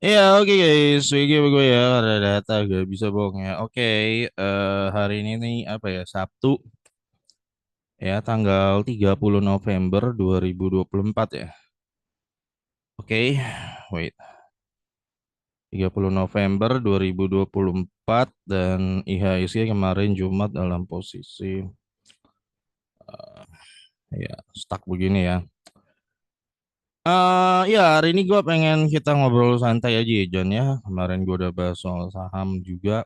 Iya, oke guys, Wigi gue ya, ada data gak bisa bohong ya. Oke, hari ini nih apa ya, Sabtu ya, tanggal 30 November 2024 ya. Oke, wait, 30 November 2024 dan IHSG kemarin Jumat dalam posisi ya stuck begini ya. Ya hari ini gue pengen kita ngobrol santai aja ya John ya. Kemarin gue udah bahas soal saham juga.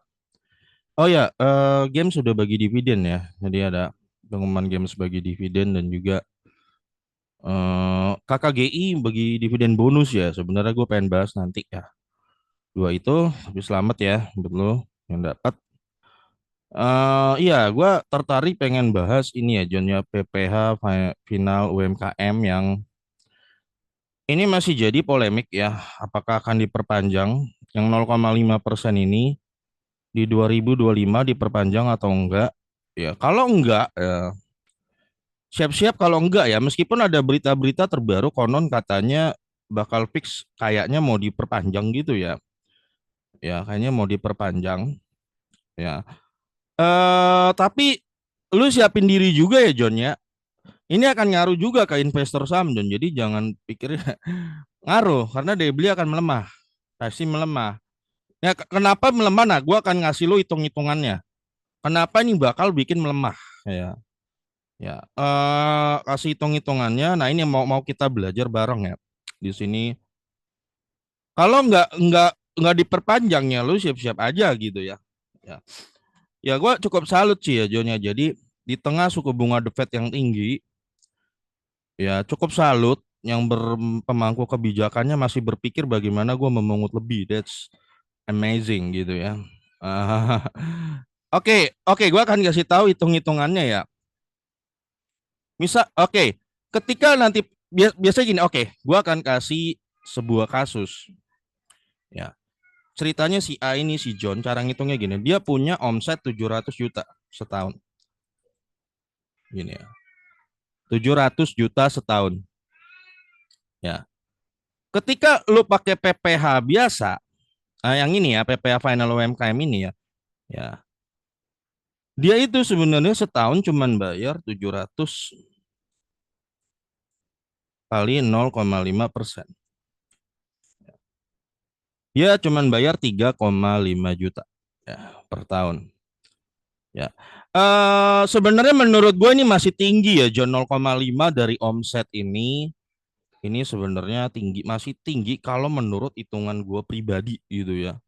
Oh ya, game sudah bagi dividen ya. Jadi ada pengumuman game bagi dividen dan juga KKGI bagi dividen bonus ya. Sebenarnya gue pengen bahas nanti ya. Dua itu, tapi selamat ya buat lo yang dapat. Iya, gue tertarik pengen bahas ini ya, John ya, PPH final UMKM yang ini masih jadi polemik ya. Apakah akan diperpanjang yang 0,5% ini di 2025 diperpanjang atau enggak? Ya, kalau enggak, ya, siap-siap kalau enggak ya, meskipun ada berita-berita terbaru konon katanya bakal fix kayaknya mau diperpanjang gitu ya. Ya, kayaknya mau diperpanjang ya. Tapi lu siapin diri juga ya John ya. Ini akan ngaruh juga ke investor saham John. Jadi jangan pikir ngaruh karena daya beli akan melemah. Pasti melemah. Ya, kenapa melemah? Nah, gua akan ngasih lu hitung-hitungannya. Kenapa ini bakal bikin melemah ya. Ya, kasih hitung-hitungannya. Nah, ini mau kita belajar bareng ya di sini. Kalau nggak diperpanjang ya, lu siap-siap aja gitu ya. Ya, ya gue cukup salut sih ya Jonya. Jadi di tengah suku bunga The Fed yang tinggi, ya cukup salut yang berpemangku kebijakannya masih berpikir bagaimana gue memungut lebih. That's amazing gitu ya. Ah, oke, gue akan kasih tahu hitung-hitungannya ya. Oke, ketika nanti biasa gini, oke, gua akan kasih sebuah kasus. Ya, ceritanya si A ini si John, cara ngitungnya gini, dia punya omset 700 juta setahun, gini ya, 700 juta setahun. Ya, ketika lu pakai PPH biasa, yang ini ya, PPH Final UMKM ini ya, ya, dia itu sebenarnya setahun cuman bayar 700 kali 0,5%. Dia cuman bayar 3,5 juta ya per tahun. Ya. Sebenarnya menurut gue ini masih tinggi ya John 0,5 dari omset ini. Ini sebenarnya tinggi, masih tinggi kalau menurut hitungan gue pribadi gitu ya.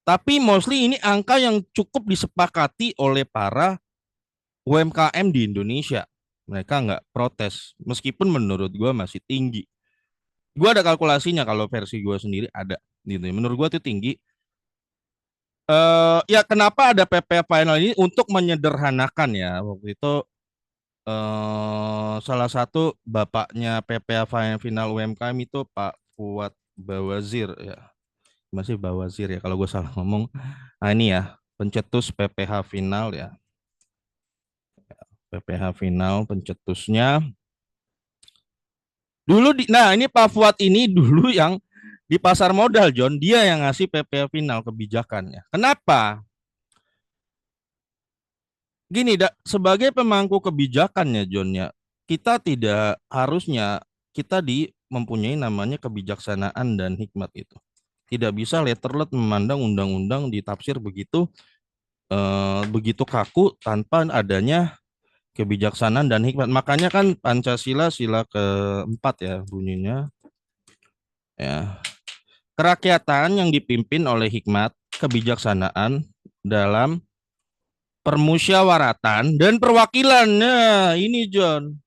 Tapi mostly ini angka yang cukup disepakati oleh para UMKM di Indonesia. Mereka nggak protes, meskipun menurut gue masih tinggi. Gue ada kalkulasinya kalau versi gue sendiri ada gitu. Menurut gue itu tinggi. Ya kenapa ada PP final ini untuk menyederhanakan ya waktu itu salah satu bapaknya PPA Final UMKM itu Pak Fuad Bawazir ya. Masih Bawazir ya kalau gue salah ngomong. Nah ini ya, pencetus PPH Final ya. PPH Final pencetusnya. Nah ini Pak Fuad ini dulu yang di pasar modal John, dia yang ngasih PPH Final kebijakannya. Kenapa? Gini, sebagai pemangku kebijakannya John ya, kita tidak harusnya kita mempunyai namanya kebijaksanaan dan hikmat itu. Tidak bisa letterlet memandang undang-undang ditafsir begitu kaku tanpa adanya kebijaksanaan dan hikmat. Makanya kan Pancasila sila keempat ya bunyinya ya. Kerakyatan yang dipimpin oleh hikmat, kebijaksanaan dalam permusyawaratan dan perwakilan. Nah, ini John.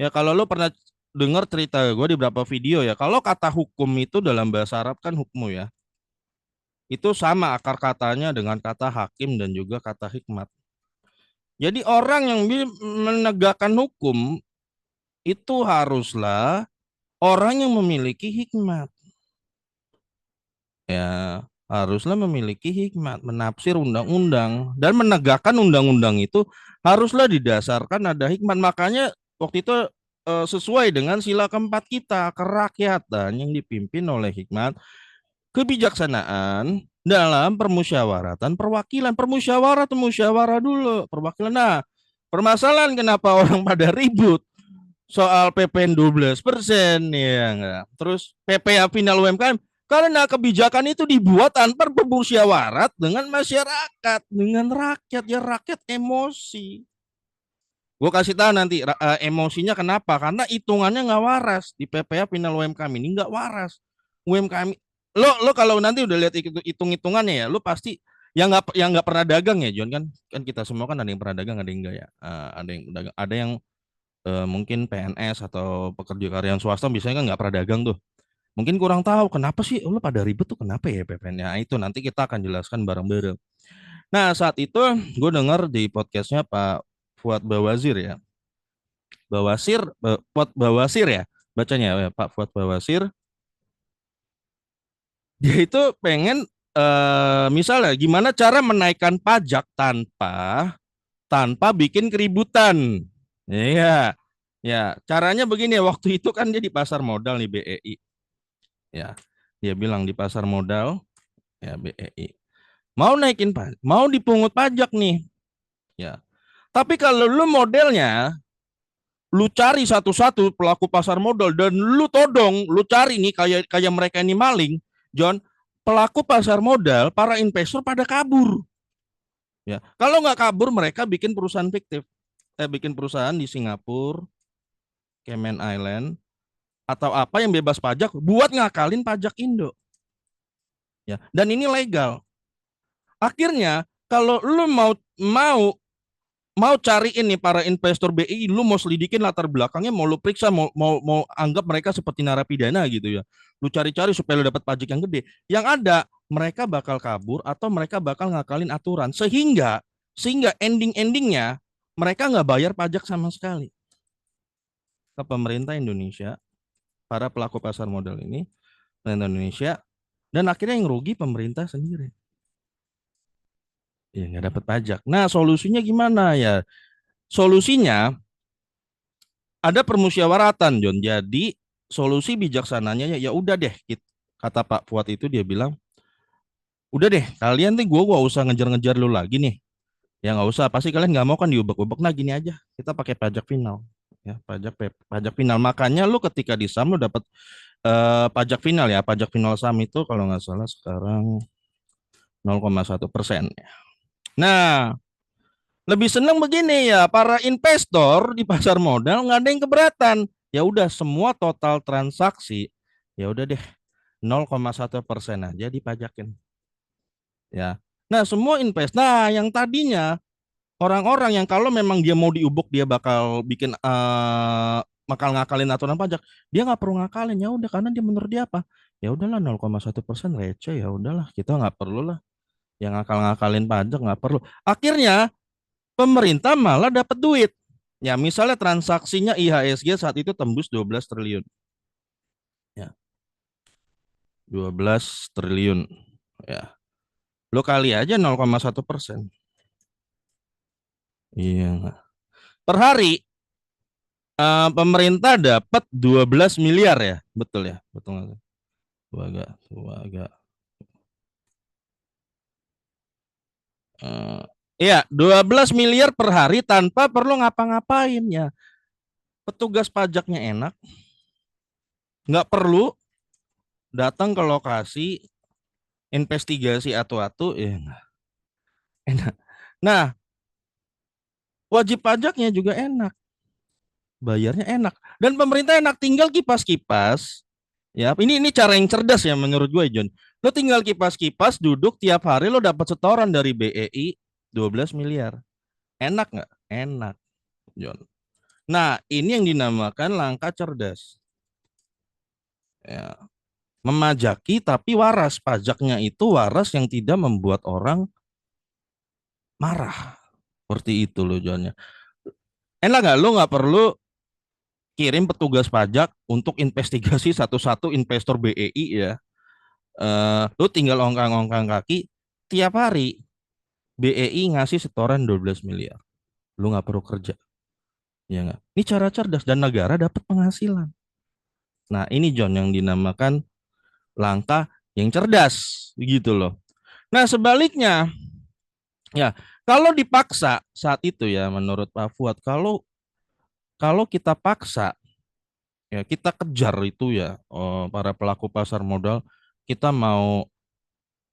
Ya kalau lo pernah dengar cerita gue di beberapa video ya, kalau kata hukum itu dalam bahasa Arab kan hukmu ya. Itu sama akar katanya dengan kata hakim dan juga kata hikmat. Jadi orang yang menegakkan hukum itu haruslah orang yang memiliki hikmat. Ya, haruslah memiliki hikmat, menafsir undang-undang dan menegakkan undang-undang itu haruslah didasarkan ada hikmat. Makanya waktu itu sesuai dengan sila keempat kita, kerakyatan yang dipimpin oleh hikmat, kebijaksanaan dalam permusyawaratan perwakilan. Musyawarah dulu perwakilan. Nah, permasalahan kenapa orang pada ribut soal PPN 12% ya enggak. Terus PPA final UMKM karena kebijakan itu dibuat tanpa bermusyawarat dengan masyarakat, dengan rakyat, ya rakyat emosi. Gue kasih tahu nanti emosinya kenapa? Karena hitungannya nggak waras di PPA final UMKM ini nggak waras. UMKM lo kalau nanti udah lihat hitung-hitungannya ya, lo pasti yang nggak pernah dagang ya, John, kan kita semua kan ada yang pernah dagang, ada yang enggak ya. Ada yang dagang, ada yang mungkin PNS atau pekerja karyawan swasta biasanya kan nggak pernah dagang tuh. Mungkin kurang tahu kenapa sih lo pada ribet tuh, kenapa ya PPN-nya. Itu nanti kita akan jelaskan bareng-bareng. Nah, saat itu gue dengar di podcastnya Pak Fuad Bawazir ya. Fuad Bawazir ya bacanya ya, Pak Fuad Bawazir. Dia itu pengen misalnya gimana cara menaikkan pajak tanpa tanpa bikin keributan. Iya. Ya, caranya begini, waktu itu kan dia di pasar modal nih BEI. Ya. Dia bilang di pasar modal ya BEI. Mau naikin pajak, mau dipungut pajak nih. Ya. Tapi kalau lu modelnya lu cari satu-satu pelaku pasar modal dan lu todong, lu cari nih kayak kayak mereka ini maling, John, pelaku pasar modal, para investor pada kabur. Ya, kalau nggak kabur mereka bikin perusahaan fiktif, bikin perusahaan di Singapura, Cayman Island, atau apa yang bebas pajak buat ngakalin pajak Indo. Ya, dan ini legal. Akhirnya kalau lu mau mau cariin nih para investor BI, lu mau selidikin latar belakangnya, mau lu periksa, mau anggap mereka seperti narapidana gitu ya. Lu cari-cari supaya lu dapat pajak yang gede. Yang ada mereka bakal kabur atau mereka bakal ngakalin aturan sehingga endingnya mereka nggak bayar pajak sama sekali ke pemerintah Indonesia, para pelaku pasar modal ini, pemerintah Indonesia, dan akhirnya yang rugi pemerintah sendiri. Ya nggak dapat pajak. Nah, solusinya gimana ya? Solusinya ada permusyawaratan, John. Jadi solusi bijaksananya ya udah deh, kata Pak Fuad itu dia bilang, udah deh kalian nih gua usah ngejar-ngejar lu lagi nih. Ya nggak usah, pasti kalian nggak mau kan diubek-ubek. Nah gini aja, kita pakai pajak final. Ya pajak final. Makanya lu ketika di SAM lu dapat pajak final ya, pajak final SAM itu kalau nggak salah sekarang 0,1%. Nah, lebih senang begini ya, para investor di pasar modal nggak ada yang keberatan. Ya udah semua total transaksi, ya udah deh 0,1% aja dipajakin. Ya. Nah, semua nah yang tadinya orang-orang yang kalau memang dia mau diubuk dia bakal bikin bakal ngakalin aturan pajak, dia nggak perlu ngakalin ya udah karena dia menurut dia apa? Ya udahlah 0,1% receh, ya udahlah kita nggak perlu lah yang ngakal-ngakalin pajak, nggak perlu. Akhirnya pemerintah malah dapat duit. Ya, misalnya transaksinya IHSG saat itu tembus 12 triliun. Ya, 12 triliun. Ya. Lo kali aja 0,1%. Iya. Per hari pemerintah dapat 12 miliar ya. Betul ya? Betul nggak? Tua agak, tua agak. Eh, Iya, 12 miliar per hari tanpa perlu ngapa-ngapain ya. Petugas pajaknya enak, nggak perlu datang ke lokasi investigasi atu-atu ya enak. Nah, wajib pajaknya juga enak, bayarnya enak, dan pemerintah enak, tinggal kipas-kipas. Ya, ini cara yang cerdas ya menurut gue, John. Lo tinggal kipas-kipas, duduk tiap hari lo dapat setoran dari BEI 12 miliar. Enak nggak? Enak, John. Nah, ini yang dinamakan langkah cerdas. Ya, memajaki tapi waras. Pajaknya itu waras yang tidak membuat orang marah. Seperti itu loh, John. Enak nggak? Lo nggak perlu kirim petugas pajak untuk investigasi satu-satu investor BEI ya. Lu tinggal ongkang-ongkang kaki tiap hari BEI ngasih setoran 12 miliar. Lu nggak perlu kerja. Ya nggak? Ini cara cerdas dan negara dapat penghasilan. Nah, ini John yang dinamakan langkah yang cerdas gitu loh. Nah, sebaliknya ya, kalau dipaksa saat itu ya menurut Pak Fuad, kalau kalau kita paksa ya kita kejar itu ya, para pelaku pasar modal, kita mau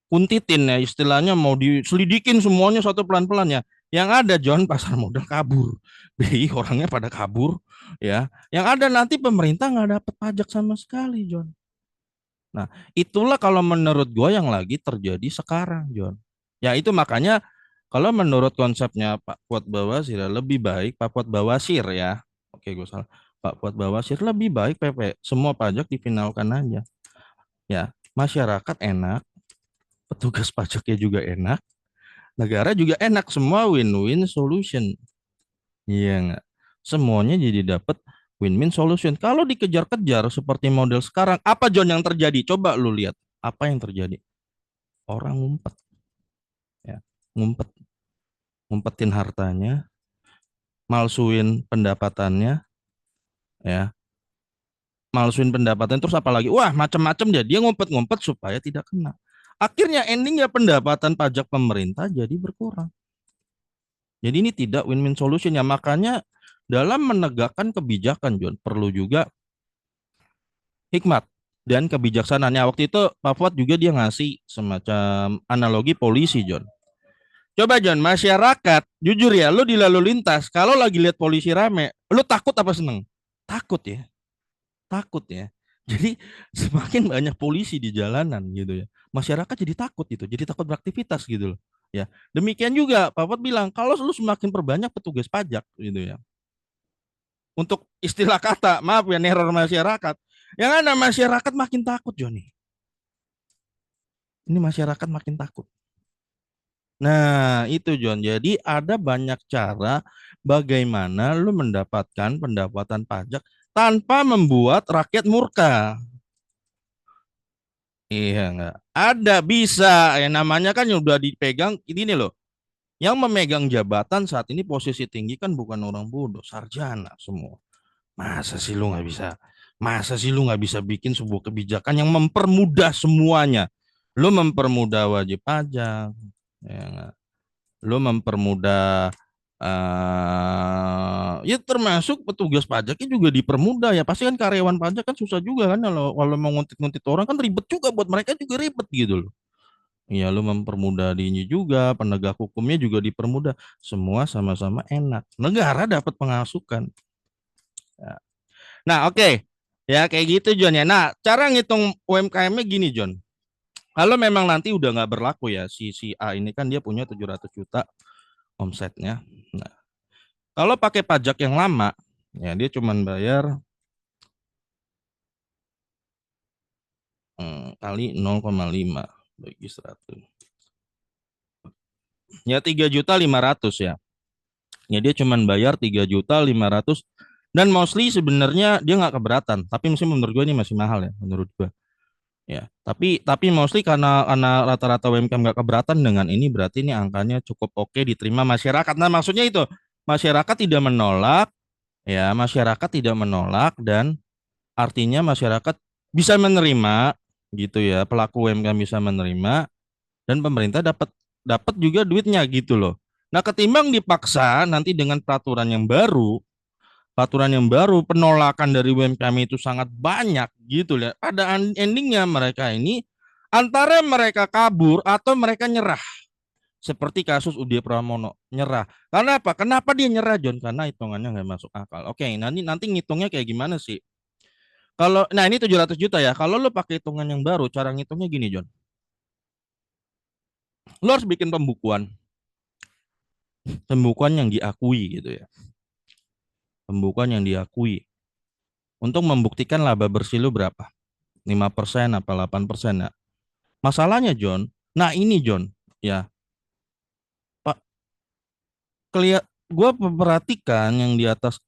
kuntitin ya istilahnya, mau diselidikin semuanya satu pelan-pelan ya. Yang ada John, pasar modal kabur. BI orangnya pada kabur ya. Yang ada nanti pemerintah nggak dapat pajak sama sekali, John. Nah, itulah kalau menurut gue yang lagi terjadi sekarang, John. Ya itu makanya kalau menurut konsepnya Pak Fuad Bawasir ya, lebih baik Pak Fuad Bawasir ya. Oke, gue salah. Pak Fuad Bawasir lebih baik PP semua pajak difinalkan aja. Ya, masyarakat enak, petugas pajaknya juga enak, negara juga enak, semua win-win solution. Iya nggak? Semuanya jadi dapat win-win solution. Kalau dikejar-kejar seperti model sekarang, apa John yang terjadi? Coba lu lihat. Apa yang terjadi? Orang ngumpet ya. Ngumpet, ngumpetin hartanya, malsuin pendapatannya ya. Malsuin pendapatan terus apalagi? Wah, macam-macam dia ngumpet-ngumpet supaya tidak kena. Akhirnya endingnya pendapatan pajak pemerintah jadi berkurang. Jadi ini tidak win-win solution ya. Makanya dalam menegakkan kebijakan, John, perlu juga hikmat dan kebijaksanaan. Ya, waktu itu Pak Fuad juga dia ngasih semacam analogi polisi, John. Coba John, masyarakat, jujur ya, lu di lalu lintas, kalau lagi lihat polisi rame, lu takut apa seneng? Takut ya, takut ya. Jadi semakin banyak polisi di jalanan gitu ya, masyarakat jadi takut gitu, jadi takut beraktivitas gitu loh. Ya, demikian juga Pak Fuad bilang, kalau lu semakin perbanyak petugas pajak gitu ya, untuk istilah kata, maaf ya, neror masyarakat. Yang ada masyarakat makin takut, Joni. Ini masyarakat makin takut. Nah, itu John. Jadi ada banyak cara bagaimana lu mendapatkan pendapatan pajak tanpa membuat rakyat murka. Iya enggak? Ada bisa. Yang namanya kan yang udah dipegang ini loh. Yang memegang jabatan saat ini posisi tinggi kan bukan orang bodoh, sarjana semua. Masa sih lu nggak bisa? Masa sih lu nggak bisa bikin sebuah kebijakan yang mempermudah semuanya? Lu mempermudah wajib pajak, ya nggak? Lu mempermudah, ya termasuk petugas pajaknya juga dipermudah ya. Pasti kan karyawan pajak kan susah juga kan, kalau mau nguntit-nguntit orang kan ribet juga, buat mereka juga ribet gitu loh. Iya, lu mempermudah dirinya juga, penegak hukumnya juga dipermudah. Semua sama-sama enak. Negara dapat pemasukan. Ya. Nah, oke. Ya, kayak gitu, John ya. Nah, cara ngitung UMKM-nya gini, John. Kalau memang nanti udah nggak berlaku ya, si A ini kan dia punya 700 juta omsetnya. Nah, kalau pakai pajak yang lama, ya dia cuma bayar kali 0,5 bagi 100. Ya 3.500.000 ya. Ya dia cuma bayar 3.500.000 dan mostly sebenarnya dia nggak keberatan. Tapi mesti menurut gue ini masih mahal ya menurut gue. Ya, tapi mostly karena rata-rata UMKM nggak keberatan dengan ini, berarti ini angkanya cukup oke diterima masyarakat. Nah, maksudnya itu masyarakat tidak menolak, ya masyarakat tidak menolak dan artinya masyarakat bisa menerima gitu ya, pelaku UMKM bisa menerima dan pemerintah dapat dapat juga duitnya gitu loh. Nah, ketimbang dipaksa nanti dengan peraturan yang baru penolakan dari UMKM itu sangat banyak gitu ya. Pada endingnya mereka ini antara mereka kabur atau mereka nyerah. Seperti kasus Udia Pramono nyerah. Karena apa? Kenapa dia nyerah, John? Karena hitungannya nggak masuk akal. Oke, nanti nanti ngitungnya kayak gimana sih? Kalau nah ini 700 juta ya. Kalau lo pakai hitungan yang baru, cara ngitungnya gini, John. Lo harus bikin pembukuan, pembukuan yang diakui gitu ya. Pembukuan yang diakui untuk membuktikan laba bersih lo berapa. 5% apa 8% ya. Masalahnya, John. Nah, ini John, ya. Pak, gue perhatikan yang di atas,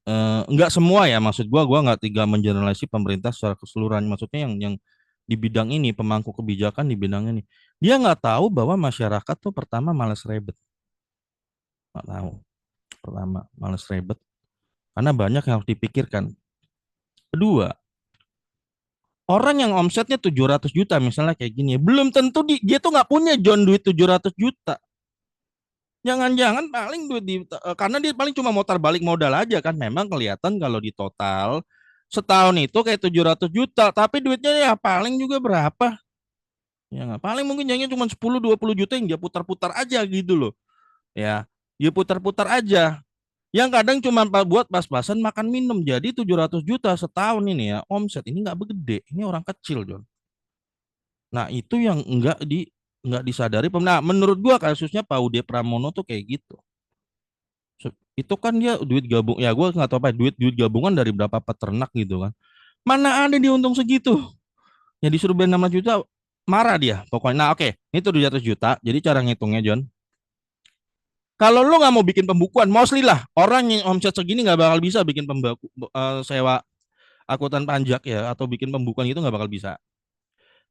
nggak semua ya, maksud gue nggak tiga mengeneralisasi pemerintah secara keseluruhan, maksudnya yang di bidang ini, pemangku kebijakan di bidang ini, dia nggak tahu bahwa masyarakat tuh pertama malas ribet, nggak tahu. Pertama malas ribet karena banyak yang harus dipikirkan. Kedua, Orang yang omsetnya 700 juta misalnya kayak gini, belum tentu dia tuh nggak punya John duit 700 juta. Jangan-jangan paling karena dia paling cuma mutar balik modal aja kan. Memang kelihatan kalau di total setahun itu kayak 700 juta, tapi duitnya ya paling juga berapa? Ya nggak, paling mungkin jadinya cuma 10-20 juta yang dia putar-putar aja gitu loh. Ya, dia putar-putar aja. Yang kadang cuma buat pas-pasan makan minum. Jadi 700 juta setahun ini ya, omset ini nggak gede. Ini orang kecil, John. Nah, itu yang nggak disadari. Nah, menurut gua kasusnya Pak Ude Pramono tuh kayak gitu. Itu kan dia duit gabung, ya gua nggak tahu apa duit duit gabungan dari berapa peternak gitu kan. Mana ada dia untung segitu? Ya disuruh bayar 16 juta, marah dia pokoknya. Nah, oke, ini tuh 200 juta. Jadi cara ngitungnya, John. Kalau lu nggak mau bikin pembukuan, mostly lah orang yang omset segini nggak bakal bisa bikin sewa akuntan pajak ya atau bikin pembukuan itu nggak bakal bisa.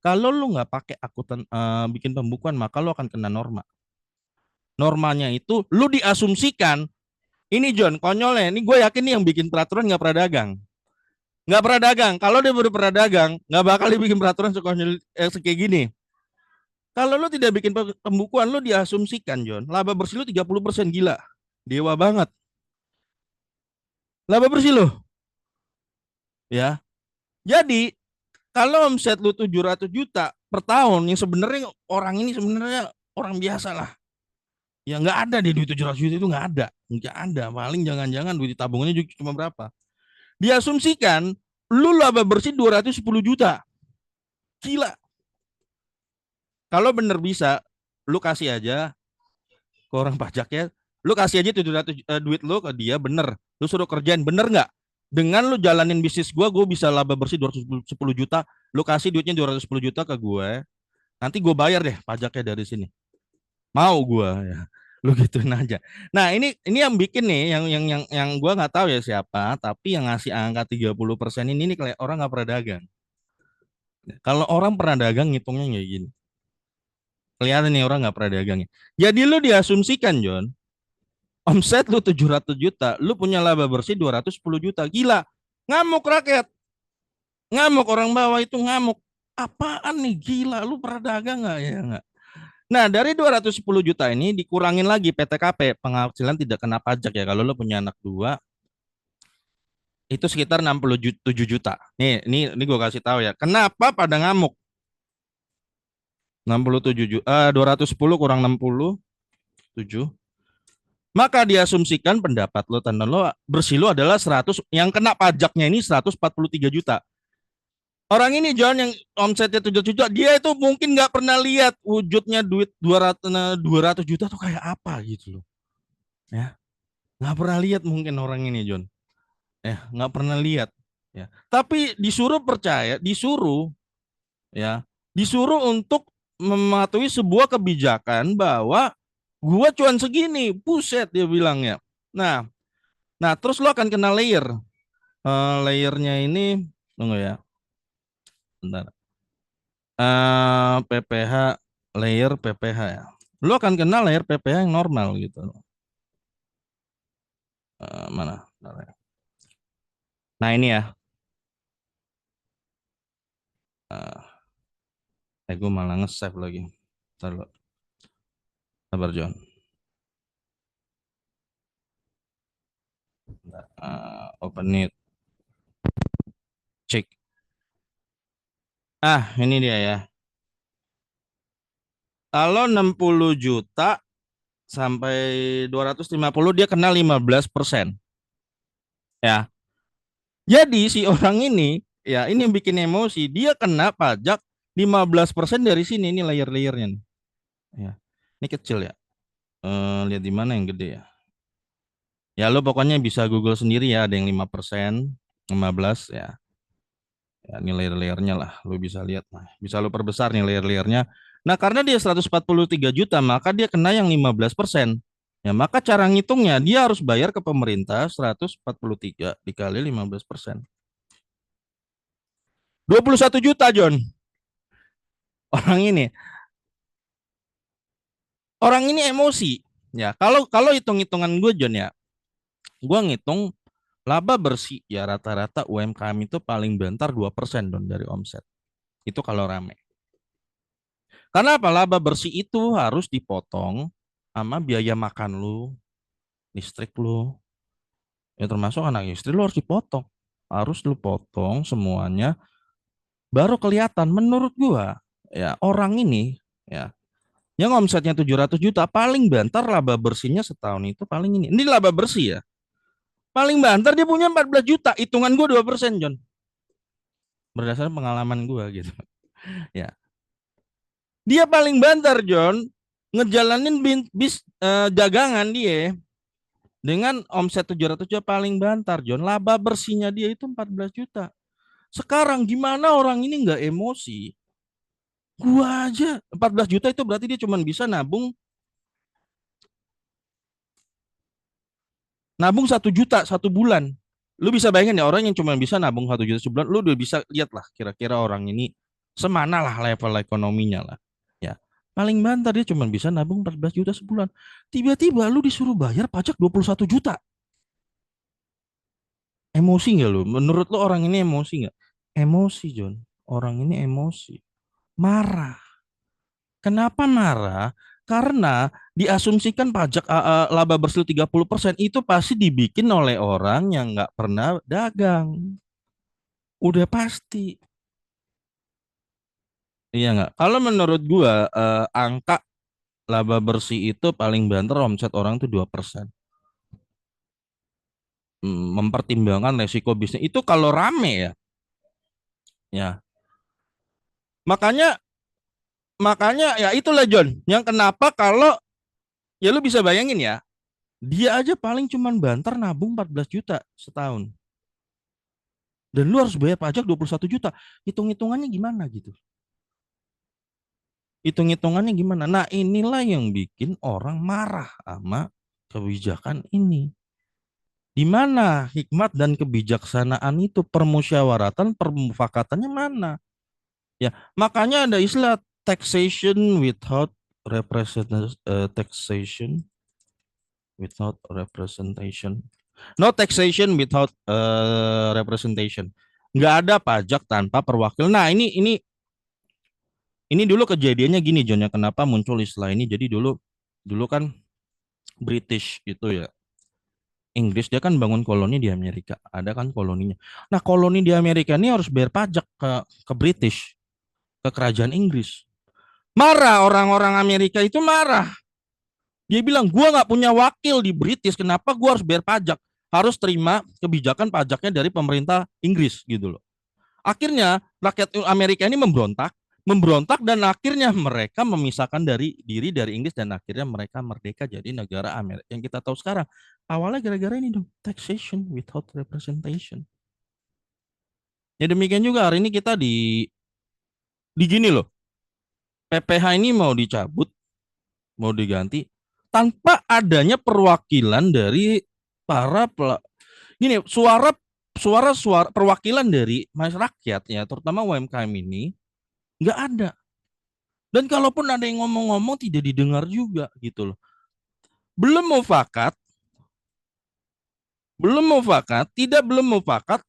Kalau lu nggak pakai akuntan bikin pembukuan, maka lu akan kena norma. Normanya itu lu diasumsikan ini, John, konyolnya. Ini gue yakin nih yang bikin peraturan nggak pernah dagang. Nggak pernah dagang. Kalau dia baru pernah dagang, nggak bakal dibikin peraturan sekonyol kayak gini. Kalau lu tidak bikin pembukuan, lu diasumsikan, John. Laba bersih lu 30%, gila. Dewa banget. Laba bersih lu, ya. Jadi, kalau omset lu 700 juta per tahun, yang sebenarnya orang ini sebenarnya orang biasa lah. Ya nggak ada di duit 700 juta itu nggak ada. Nggak ada. Paling jangan-jangan duit tabungannya juga cuma berapa. Diasumsikan, lu laba bersih 210 juta. Gila. Kalau bener bisa, lu kasih aja ke orang pajak ya. Lu kasih aja 700 duit lu ke dia bener. Lu suruh kerjain bener nggak? Dengan lu jalanin bisnis gue bisa laba bersih 210 juta. Lu kasih duitnya 210 juta ke gue. Nanti gue bayar deh pajaknya dari sini. Mau gue ya. Lu gituin aja. Nah, ini yang bikin nih yang gue nggak tahu ya siapa, tapi yang ngasih angka 30% ini nih kayak orang nggak pernah dagang. Kalau orang pernah dagang ngitungnya kayak gini. Kelihatan nih orang nggak pernah dagang. Jadi lu diasumsikan, John, omset lu 700 juta, lu punya laba bersih 210 juta. Gila. Ngamuk rakyat. Ngamuk orang bawah itu ngamuk. Apaan nih, gila, lu pernah dagang nggak ya nggak? Nah, dari 210 juta ini dikurangin lagi PTKP, penghasilan tidak kena pajak ya. Kalau lu punya anak dua, itu sekitar 67 juta. Nih gue kasih tahu ya. Kenapa pada ngamuk? 67 juta, 210 kurang 67. Maka diasumsikan pendapat lo, tanda lo bersih lo adalah 100, yang kena pajaknya ini 143 juta. Orang ini John yang omsetnya 7 juta, dia itu mungkin nggak pernah lihat wujudnya duit 200 juta tuh kayak apa gitu loh. Ya, nggak pernah lihat mungkin orang ini, John. Nggak pernah lihat. Ya, tapi disuruh percaya, ya, disuruh untuk mematuhi sebuah kebijakan bahwa gua cuan segini, buset dia bilang ya. Nah, nah terus lo akan kena layer. Layernya ini, tunggu ya, bentar. PPH, layer PPH ya. Lo akan kena layer PPH yang normal gitu. Mana? Bentar ya. Nah ini ya. Gue malah nge-save lagi. Bentar lo. Sabar John. Bentar. Open it. Cek. Ini dia ya. Kalau 60 juta sampai 250 dia kena 15%. Ya. Jadi si orang ini ya ini yang bikin emosi, dia kena pajak 15% dari sini, ini layer-layernya nih. Ya. Ini kecil ya. Lihat di mana yang gede ya. Ya lo pokoknya bisa Google sendiri ya, ada yang 5%, 15 ya. Ya, ini layer-layernya lah, lo bisa lihat. Nah, bisa lo perbesar nih layer-layernya. Nah, karena dia 143 juta, maka dia kena yang 15%. Ya, maka cara ngitungnya, dia harus bayar ke pemerintah 143 dikali 15%. 21 juta, John. Orang ini. Orang ini emosi. Ya, kalau hitung-hitungan gue, John ya. Gue ngitung Laba bersih ya rata-rata UMKM itu paling bentar 2% Don dari omset. Itu kalau rame. Karena apa? Laba bersih itu harus dipotong sama biaya makan lu, listrik lu, ya termasuk anak istri lu harus dipotong. Harus lu potong semuanya baru kelihatan menurut gua ya orang ini ya yang omsetnya 700 juta paling banter laba bersihnya setahun itu paling ini. Ini laba bersih ya. Paling banter dia punya 14 juta. Hitungan gua 2% John. Berdasarkan pengalaman gua gitu. Ya. Dia paling banter John ngejalanin dagangan dia dengan omset 700 juta paling bantar John. Laba bersihnya dia itu 14 juta. Sekarang gimana orang ini nggak emosi? Gua aja 14 juta itu berarti dia cuma bisa nabung 1 juta 1 bulan. Lu bisa bayangin ya orang yang cuma bisa nabung 1 juta sebulan, lu udah bisa lihat lah kira-kira orang ini semana lah level ekonominya lah. Ya, paling banter dia cuma bisa nabung 14 juta sebulan. Tiba-tiba lu disuruh bayar pajak 21 juta. Emosi nggak lu? Menurut lu orang ini emosi nggak? Emosi, John. Orang ini emosi. Marah. Kenapa marah? Karena diasumsikan pajak laba bersih 30% itu pasti dibikin oleh orang yang nggak pernah dagang. Udah pasti. Iya nggak? Kalau menurut gua angka laba bersih itu paling banter omset orang tuh 2%. Mempertimbangkan resiko bisnis itu kalau rame ya. Ya. Makanya makanya ya itulah John, yang kenapa kalau ya lu bisa bayangin ya, dia aja paling cuman banter nabung 14 juta setahun. Dan lu harus bayar pajak 21 juta. Hitung-hitungannya gimana gitu? Hitung-hitungannya gimana? Nah, inilah yang bikin orang marah sama kebijakan ini. Di mana hikmat dan kebijaksanaan itu, permusyawaratan, permufakatannya mana? Ya, makanya ada istilah taxation without representation. No taxation without representation. Nggak ada pajak tanpa perwakilan. Nah, ini dulu kejadiannya gini John ya, kenapa muncul istilah ini? Jadi dulu dulu kan British itu ya, Inggris dia kan bangun koloni di Amerika, ada kan koloninya. Nah, koloni di Amerika ini harus bayar pajak ke British, ke kerajaan Inggris. Marah orang-orang Amerika itu marah. Dia bilang, gua nggak punya wakil di British, kenapa gua harus bayar pajak? Harus terima kebijakan pajaknya dari pemerintah Inggris gitu loh. Akhirnya rakyat Amerika ini memberontak dan akhirnya mereka memisahkan diri dari Inggris dan akhirnya mereka merdeka jadi negara Amerika yang kita tahu sekarang. Awalnya gara-gara ini dong, taxation without representation. Ya demikian juga hari ini kita di gini loh, PPH ini mau dicabut, mau diganti tanpa adanya perwakilan dari para gini, suara perwakilan dari masyarakat ya, terutama UMKM ini nggak ada. Dan kalaupun ada yang ngomong-ngomong tidak didengar juga gitu loh. Belum mufakat, belum mufakat,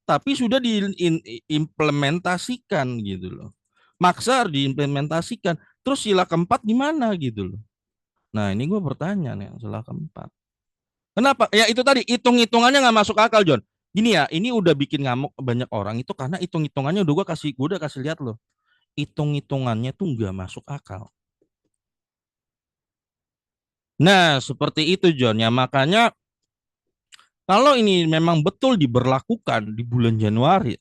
tapi sudah diimplementasikan gitu loh. Maksa diimplementasikan. Terus sila keempat gimana gitu loh. Nah ini gue bertanya nih, sila keempat. Kenapa? Ya itu tadi, hitung-hitungannya nggak masuk akal John. Gini ya, ini udah bikin ngamuk banyak orang itu karena hitung-hitungannya gue udah kasih lihat loh. Hitung-hitungannya tuh nggak masuk akal. Nah, seperti itu John ya. Makanya kalau ini memang betul diberlakukan di bulan Januari,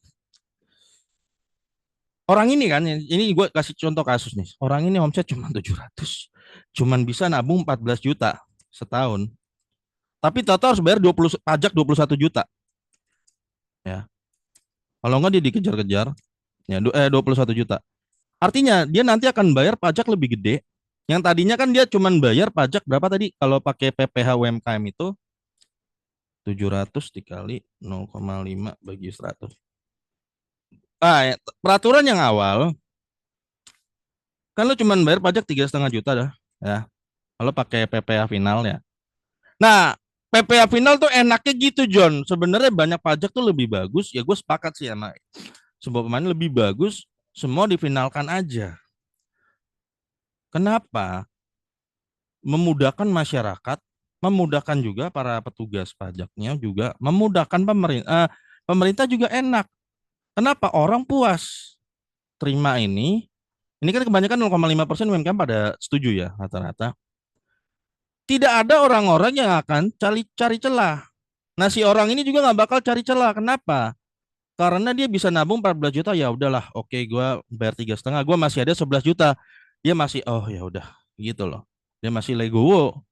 orang ini kan, ini gue kasih contoh kasus nih. Orang ini omset cuma 700, cuman bisa nabung 14 juta setahun. Tapi total harus bayar 20 pajak 21 juta. Ya. Kalau nggak dia dikejar-kejar, ya 21 juta. Artinya dia nanti akan bayar pajak lebih gede. Yang tadinya kan dia cuman bayar pajak berapa tadi? Kalau pakai PPh UMKM itu 700 dikali 0,5 bagi 100. Ah, ya, peraturan yang awal kan lu cuma bayar pajak 3,5 juta dah ya kalau pakai PPh final ya. Nah, PPA final tuh enaknya gitu John. Sebenarnya banyak pajak tuh lebih bagus. Ya gue sepakat sih sama sebuah pemain lebih bagus semua difinalkan aja. Kenapa? Memudahkan masyarakat, memudahkan juga para petugas pajaknya juga, memudahkan pemerintah. Pemerintah juga enak. Kenapa? Orang puas terima ini. Ini kan kebanyakan 0,5% UMKM pada setuju ya rata-rata. Tidak ada orang-orang yang akan cari celah. Nah si orang ini juga nggak bakal cari celah. Kenapa? Karena dia bisa nabung 14 juta ya udahlah. Oke, gue bayar 3,5. Gue masih ada 11 juta. Dia masih oh ya udah gitu loh. Dia masih legowo.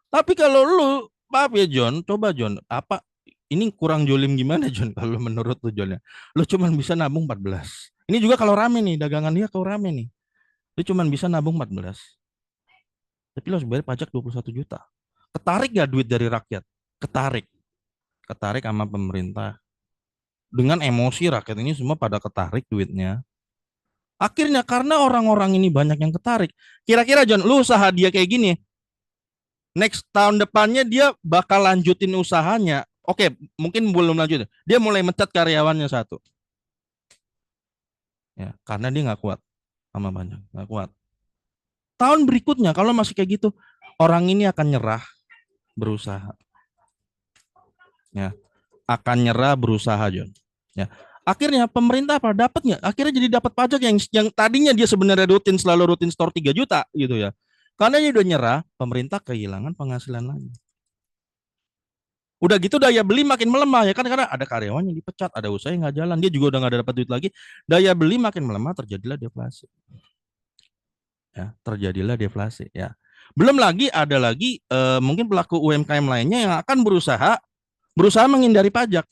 Tapi kalau lu maaf ya John, coba John, apa ini kurang jolim gimana John kalau menurut lu John ya? Lu cuman bisa nabung 14. Ini juga kalau rame nih, dagangan dia kalau rame nih. Lu cuman bisa nabung 14. Tapi lu harus bayar pajak 21 juta. Ketarik gak duit dari rakyat? Ketarik. Ketarik sama pemerintah. Dengan emosi rakyat ini semua pada ketarik duitnya. Akhirnya karena orang-orang ini banyak yang ketarik. Kira-kira John, lu usaha dia kayak gini, next tahun depannya dia bakal lanjutin usahanya. Oke, mungkin belum lanjut. Dia mulai mencat karyawannya satu. Ya, karena dia nggak kuat sama banyak, nggak kuat. Tahun berikutnya kalau masih kayak gitu, orang ini akan nyerah berusaha. Ya, akan nyerah berusaha John. Ya. Akhirnya pemerintah apa dapatnya? Akhirnya jadi dapat pajak yang tadinya dia sebenarnya selalu rutin store 3 juta gitu ya. Karena dia udah nyerah, pemerintah kehilangan penghasilan lagi. Udah gitu daya beli makin melemah ya kan karena ada karyawan yang dipecat, ada usaha yang nggak jalan, dia juga udah nggak dapat duit lagi, daya beli makin melemah, terjadilah deflasi. Ya, terjadilah deflasi ya. Belum lagi ada lagi mungkin pelaku UMKM lainnya yang akan berusaha menghindari pajak.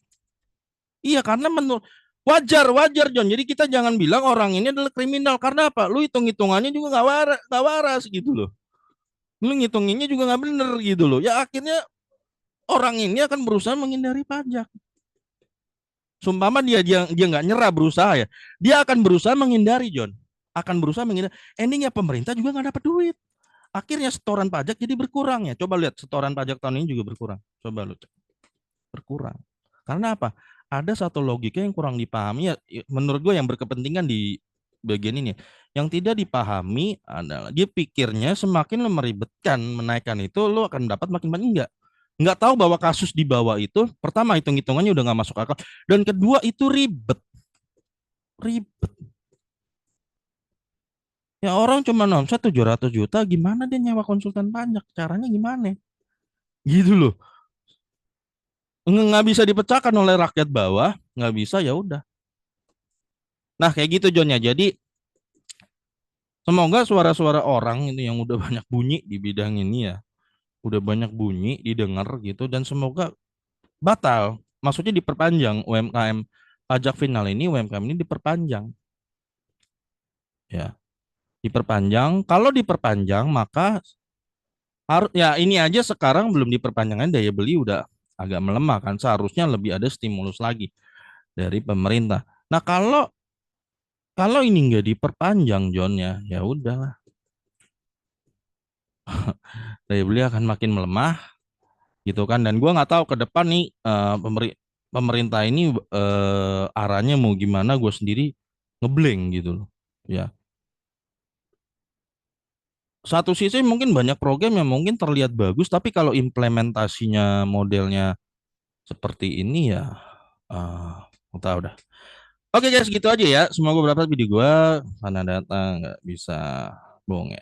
Iya karena menurut wajar wajar John. Jadi kita jangan bilang orang ini adalah kriminal karena apa? Lu hitung-hitungannya juga nggak waras gitu loh. Lu ngitunginnya juga nggak bener gitu loh. Ya akhirnya orang ini akan berusaha menghindari pajak. Sumpama dia nggak nyerah berusaha ya, dia akan berusaha menghindari John, akan berusaha menghindari. Endingnya pemerintah juga nggak dapat duit. Akhirnya setoran pajak jadi berkurang ya. Coba lihat setoran pajak tahun ini juga berkurang. Coba lu berkurang. Karena apa? Ada satu logika yang kurang dipahami ya. Menurut gue yang berkepentingan di bagian ini. Yang tidak dipahami adalah dia pikirnya semakin lo meribetkan menaikkan itu lo akan dapat makin banyak nggak tahu bahwa kasus di bawah itu pertama hitung-hitungannya udah nggak masuk akal dan kedua itu ribet ribet ya orang cuma omset 700 juta gimana dia nyewa konsultan pajak caranya gimana gitu loh nggak bisa dipecahkan oleh rakyat bawah nggak bisa ya udah nah kayak gitu John ya jadi semoga suara-suara orang itu yang udah banyak bunyi di bidang ini ya udah banyak bunyi didengar gitu dan semoga batal maksudnya diperpanjang UMKM pajak final ini UMKM ini diperpanjang ya diperpanjang. Kalau diperpanjang maka harus ya ini aja sekarang belum diperpanjangkan daya beli udah agak melemah kan seharusnya lebih ada stimulus lagi dari pemerintah. Nah kalau kalau ini nggak diperpanjang John ya ya udah daya beli akan makin melemah gitu kan dan gua nggak tahu ke depan nih pemerintah ini arahnya mau gimana gue sendiri ngeblank gitu loh ya satu sisi mungkin banyak program yang mungkin terlihat bagus tapi kalau implementasinya modelnya seperti ini ya tahu dah. Oke guys, gitu aja ya. Semoga berapa video gua karena data nggak bisa bohong ya.